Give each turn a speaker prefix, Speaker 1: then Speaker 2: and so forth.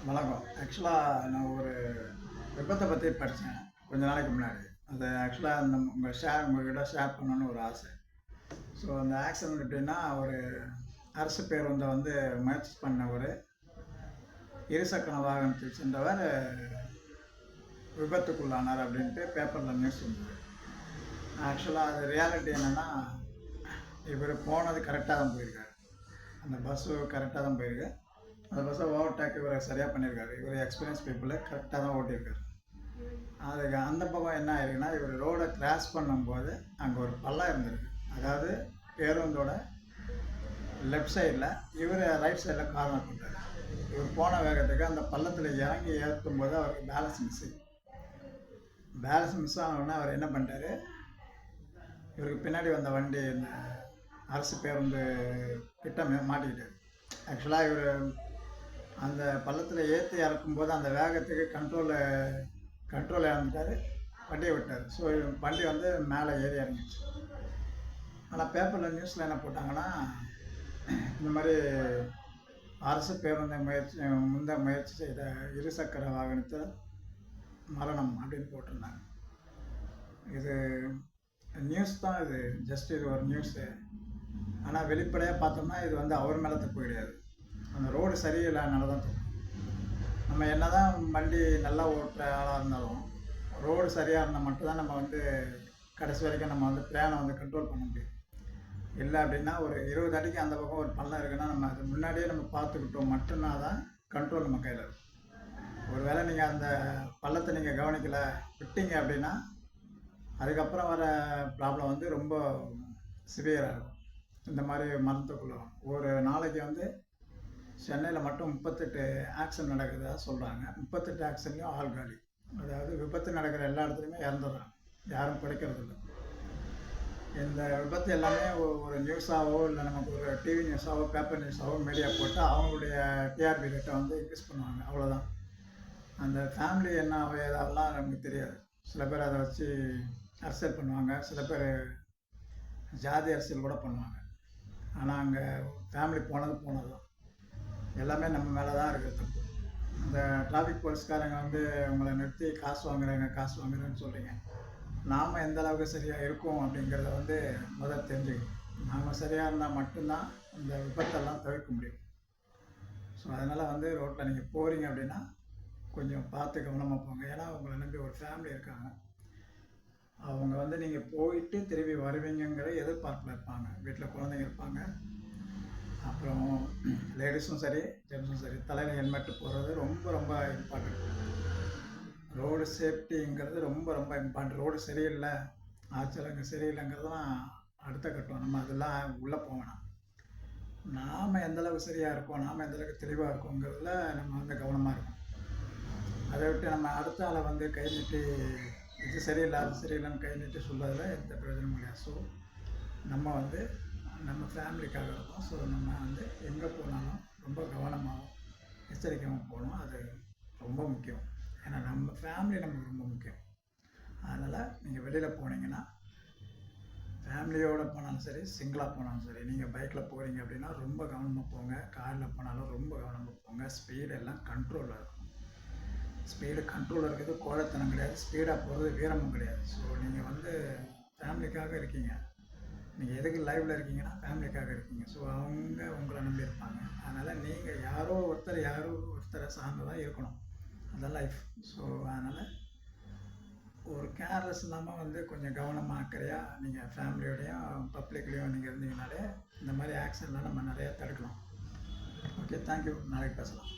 Speaker 1: வணக்கம். ஆக்சுவலாக நான் ஒரு விபத்தை பற்றி படித்தேன் கொஞ்ச நாளைக்கு முன்னாடி. அது ஆக்சுவலாக அந்த உங்கள்கிட்ட ஷேர் பண்ணணும்னு ஒரு ஆசை. ஸோ அந்த ஆக்சிடென்ட் எப்படின்னா, ஒரு அரசு பேருந்தை வந்து முயற்சி பண்ண ஒரு இருசக்கர வாகனத்தில் சென்றவர் விபத்துக்குள்ளானார் அப்படின்ட்டு பேப்பரில் நியூஸ் வந்தது. ஆக்சுவலாக அது ரியாலிட்டி என்னென்னா, இவர் போனது கரெக்டாக தான் போயிருக்காரு. அந்த பஸ்ஸு கரெக்டாக தான் போயிருக்கு. அந்த பஸ்ஸை ஓவர்டேக் இவர் சரியாக பண்ணியிருக்காரு. இவர் எக்ஸ்பீரியன்ஸ் பீப்புளை கரெக்டாக தான் ஓட்டியிருக்காரு. அதுக்கு அந்த பக்கம் என்ன ஆயிருக்குன்னா, இவர் ரோடை கிராஸ் பண்ணும்போது அங்கே ஒரு பள்ளம் இருந்திருக்கு. அதாவது பேருந்தோட லெஃப்ட் சைடில் இவர் ரைட் சைடில் கார்னர் பண்ணுறாரு. இவர் போன வேகத்துக்கு அந்த பள்ளத்தில் இறங்கி ஏற்றும் போது அவருக்கு பேலன்ஸ் மிஸ் ஆனவுடனே அவர் என்ன பண்ணிட்டாரு, இவருக்கு பின்னாடி வந்த வண்டி இந்த அரசு பேருந்து கிட்ட மாட்டிக்கிட்டார். ஆக்சுவலாக இவர் அந்த பள்ளத்தில் ஏற்றி இறக்கும்போது அந்த வேகத்துக்கு கண்ட்ரோல் இறந்துட்டார், வண்டியை விட்டார். ஸோ வண்டி வந்து மேலே ஏறி இறங்கிடுச்சு. ஆனால் பேப்பரில் நியூஸில் என்ன போட்டாங்கன்னா, இந்த மாதிரி அரசு பேருந்தை முயற்சி செய்த இருசக்கர வாகனத்தில் மரணம் அப்படின்னு போட்டிருந்தாங்க. இது நியூஸ் தான், இது ஜஸ்ட் இது ஒரு நியூஸு. ஆனால் வெளிப்படையாக பார்த்தோம்னா இது வந்து அவர் மேலே தப்பு கிடையாது, அந்த ரோடு சரியில்லைனால தான் தப்பு. நம்ம என்ன தான் வண்டி நல்லா ஓட்டுற ஆளாக இருந்தாலும் ரோடு சரியாக இருந்தால் மட்டும்தான் நம்ம வந்து கடைசி வரைக்கும் நம்ம வந்து பிரயாணம் வந்து கண்ட்ரோல் பண்ண முடியும். இல்லை அப்படின்னா ஒரு 20 அடிக்கு அந்த பக்கம் ஒரு பள்ளம் இருக்குன்னா நம்ம அது முன்னாடியே நம்ம பார்த்துக்கிட்டோம் மட்டும்னா தான் கண்ட்ரோல் நம்ம கையில் இருக்கும். ஒரு வேளை நீங்கள் அந்த பள்ளத்தை நீங்கள் கவனிக்கலை விட்டீங்க அப்படின்னா அதுக்கப்புறம் வர ப்ராப்ளம் வந்து ரொம்ப சிவியராக இருக்கும். இந்த மாதிரி மரணத்துக்குள்ள ஒரு நாளைக்கு வந்து சென்னையில் மட்டும் 38 ஆக்சிடென்ட் நடக்குதா சொல்கிறாங்க. 38 ஆக்சிடென்ட்லையும் ஆள் காலி. அதாவது விபத்து நடக்கிற எல்லா இடத்துலையுமே இறந்துடுறாங்க, யாரும் பிழைக்கிறது இல்லை. இந்த விபத்து எல்லாமே ஒரு நியூஸாவோ இல்லை நமக்கு ஒரு டிவி நியூஸாவோ பேப்பர் நியூஸாவோ மீடியா போட்டு அவங்களுடைய டிஆர்பி ரேட்டை வந்து இன்க்ரீஸ் பண்ணுவாங்க, அவ்வளோதான். அந்த ஃபேமிலி என்ன ஏதாவெல்லாம் நமக்கு தெரியாது. சில பேர் அதை வச்சு அரசியல் பண்ணுவாங்க, சில பேர் ஜாதி அரசியல் கூட பண்ணுவாங்க. ஆனால் அங்கே ஃபேமிலி போனது தான், எல்லாமே நம்ம மேலே தான் இருக்குது தப்பு. இந்த டிராஃபிக் போலீஸ்காரங்க வந்து உங்களை நிறுத்தி காசு வாங்குறேன்னு சொல்கிறீங்க. நாம் எந்த அளவுக்கு சரியாக இருக்கோம் அப்படிங்கிறத வந்து முதல் தெரிஞ்சுக்கணும். நாம் சரியாக இருந்தால் மட்டும்தான் இந்த விபத்தெல்லாம் தவிர்க்க முடியும். ஸோ அதனால் வந்து ரோட்டில் நீங்கள் போகிறீங்க அப்படின்னா கொஞ்சம் பார்த்து கவனமாக போங்க. ஏன்னா உங்களை நம்பி ஒரு ஃபேமிலி இருக்காங்க. அவங்க வந்து நீங்கள் போயிட்டு திரும்பி வருவீங்கிற எதிர்பார்ப்பில் இருப்பாங்க. வீட்டில் குழந்தைங்க இருப்பாங்க, அப்புறம் லேடிஸும் சரி ஜென்ஸும் சரி தலையில் ஹெல்மெட்டு போடுறது ரொம்ப ரொம்ப இம்பார்ட்டன்ட். ரோடு சேஃப்டிங்கிறது ரொம்ப ரொம்ப இம்பார்ட்டன்ட். ரோடு சரியில்லை, ஆச்சல் அங்கே சரியில்லைங்கிறதுலாம் அடுத்த கட்டம். நம்ம அதெல்லாம் உள்ளே போகணும். நாம் எந்தளவுக்கு சரியாக இருக்கோம், நாம் எந்தளவுக்கு தெளிவாக இருக்கோங்கிறதுல நம்ம வந்து கவனமாக இருக்கோம். அதை விட்டு நம்ம அடுத்த ஆளை வந்து கை நீட்டி இது சரியில்லை அது சரியில்லைன்னு கை நீட்டி சொல்கிறதுல எந்த பிரயோஜனமும் கிடையாது. ஸோ நம்ம வந்து நம்ம ஃபேமிலிக்காக இருக்கோம். ஸோ நம்ம வந்து எங்கே போனாலும் ரொம்ப கவனமாகவும் எச்சரிக்கையாகவும் போகணும். அது ரொம்ப முக்கியம். ஏன்னா நம்ம ஃபேமிலி நமக்கு ரொம்ப முக்கியம். அதனால் நீங்கள் வெளியில் போனீங்கன்னா ஃபேமிலியோடு போனாலும் சரி, சிங்கிளாக போனாலும் சரி, நீங்கள் பைக்கில் போகிறீங்க அப்படின்னா ரொம்ப கவனமாக போங்க. காரில் போனாலும் ரொம்ப கவனமாக போங்க. ஸ்பீடெல்லாம் கண்ட்ரோலில் இருக்கும். ஸ்பீடு கண்ட்ரோலில் இருக்கிறது கோழைத்தனம் கிடையாது, ஸ்பீடாக போகிறது வீரமும் கிடையாது. ஸோ நீங்கள் வந்து ஃபேமிலிக்காக இருக்கீங்க. நீங்கள் எதுக்கு லைவில் இருக்கீங்கன்னா ஃபேமிலிக்காக இருக்கீங்க. ஸோ அவங்க உங்களை நம்பி இருப்பாங்க. அதனால் நீங்கள் யாரோ ஒருத்தரை சார்ந்து தான் இருக்கணும், அதுதான் லைஃப். ஸோ அதனால் ஒரு கேர்லெஸ் இல்லாமல் வந்து கொஞ்சம் கவனமாக அக்கறையாக நீங்கள் ஃபேமிலியோடையும் பப்ளிக்லேயும் நீங்கள் இருந்தீங்கனாலே இந்த மாதிரி ஆக்சிடென்ட்லாம் நம்ம நிறையா தடுக்கலாம். Okay, thank you. நாளைக்கு பேசலாம்.